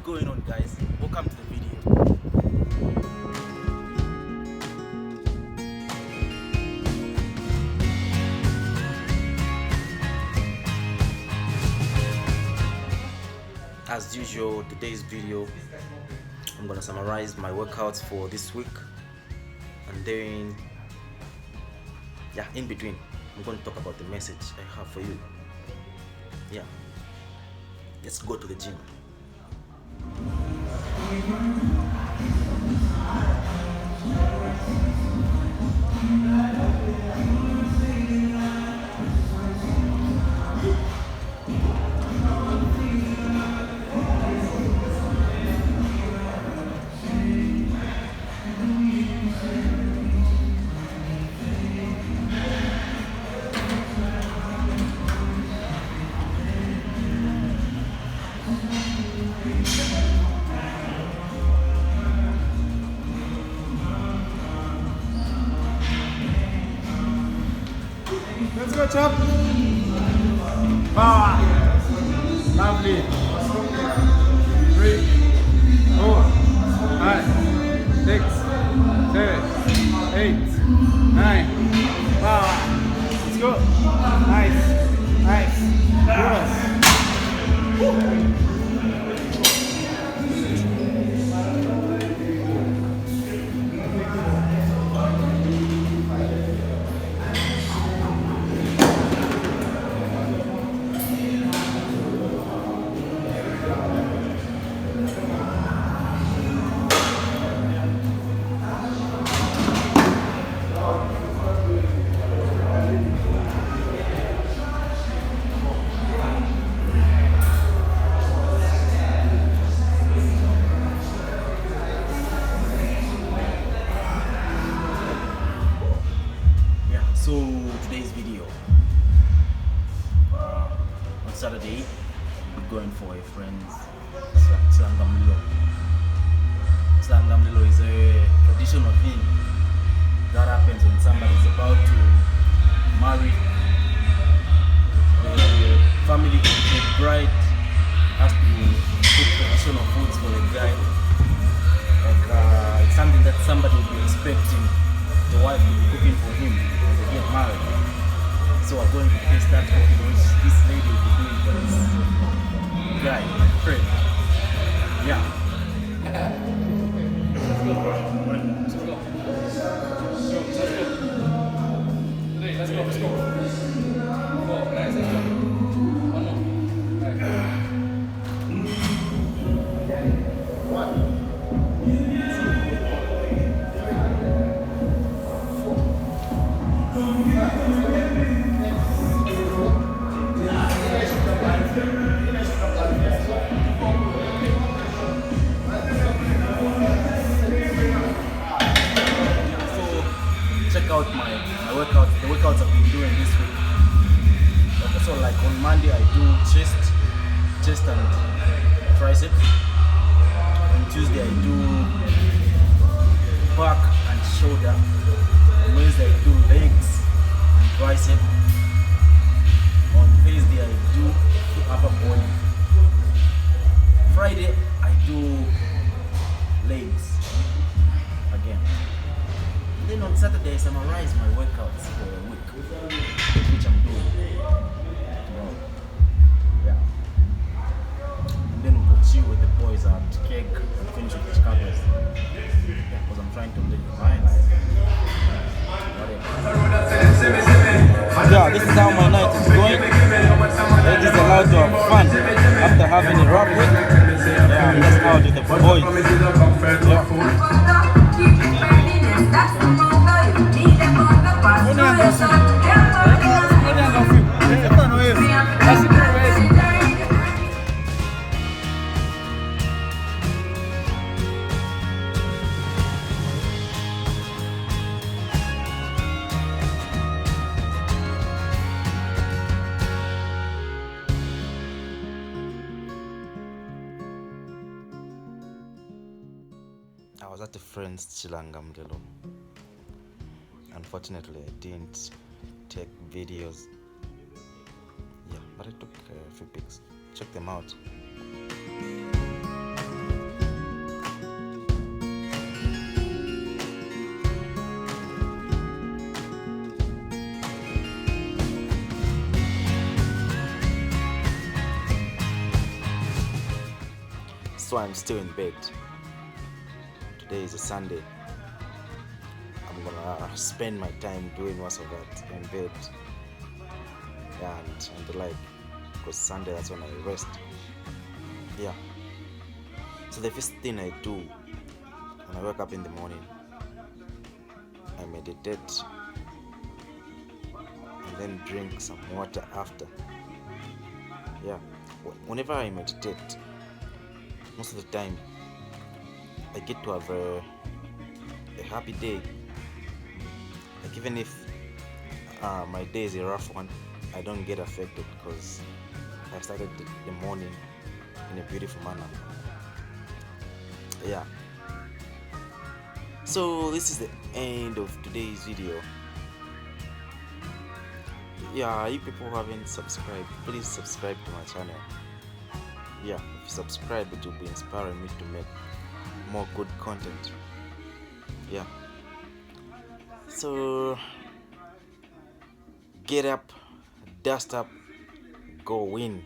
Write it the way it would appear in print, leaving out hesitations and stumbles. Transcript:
going on, guys? Welcome to the video. As usual, today's video I'm gonna summarize my workouts for this week, and then in between I'm going to talk about the message I have for you. Let's go to the gym. Let's go, chop. Power. Lovely. 3, 4, 5, 6, 7, 8, 9. Power. Let's go. Nice. Good. So today's video, on Saturday, we're going for a friend's Tlangamlilo. Tlangamlilo is a traditional thing that happens when somebody is about to marry. The family, the bride has to cook traditional foods for the guy. It's something that somebody will be expecting the wife to be cooking for him when they get married. So I'm going to test that cooking which this lady will be doing for this guy, my friend. Let's go. Oh, nice, let's go. One more. Check out my workouts, the workouts I've been doing this week. Okay, so like on Monday I do chest and triceps. On Tuesday I do back and shoulder. On Wednesday I do legs and tricep. On Thursday I do upper body. Friday I do legs again. Then on Saturday I summarize my workouts for a week, which I'm doing tomorrow. And then we'll go chill with the boys at Keg and finish with Chicago's. Because I'm trying to live my life. This is how my night is going. It is allowed to have fun after having a rough week. I'm just out with the boys. I was at a friend's Chilangamlilo. Unfortunately, I didn't take videos. But I took a few pics. Check them out. So I'm still in bed. Today is a Sunday. I'm gonna spend my time doing most of that in bed. Yeah, and the like, because Sunday that's when I rest. Yeah. So the first thing I do when I wake up in the morning, I meditate and then drink some water after. Yeah. Whenever I meditate, most of the time I get to have a happy day. Like even if my day is a rough one, I don't get affected because I started the morning in a beautiful manner. Yeah. So this is the end of today's video. Yeah, you people who haven't subscribed, please subscribe to my channel. Yeah, if you subscribe, it will be inspiring me to make more good content. Yeah. So get up, dust up, go win.